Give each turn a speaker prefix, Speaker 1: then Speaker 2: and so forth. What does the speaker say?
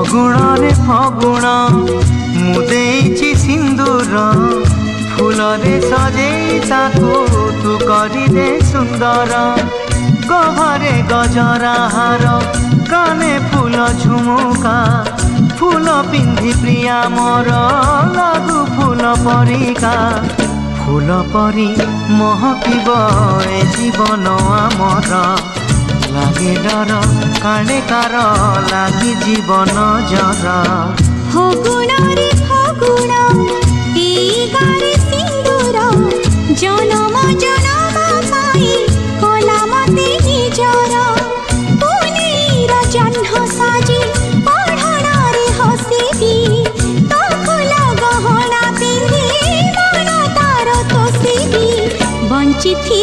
Speaker 1: फगुणे फगुण मुदेची सिंदूर फूल रे सजे ताकू तू करी दे सुंदर गहरे गजरा हार काने फूल झुमुका फूल पिंधि प्रिया मोर लागू फूल परिका फूल परी महकिब ए जीवन आमर लागे डर काणे कार लागी जीवन जर
Speaker 2: फगुण रे फगुण ए गारे सिंदूर जनम जनम पाई कला मते निजर पुनीर जह्न साजी पढ़ण रे हसिबी तो फूल गहना पिंधि मन तार तोसिबी बंची थी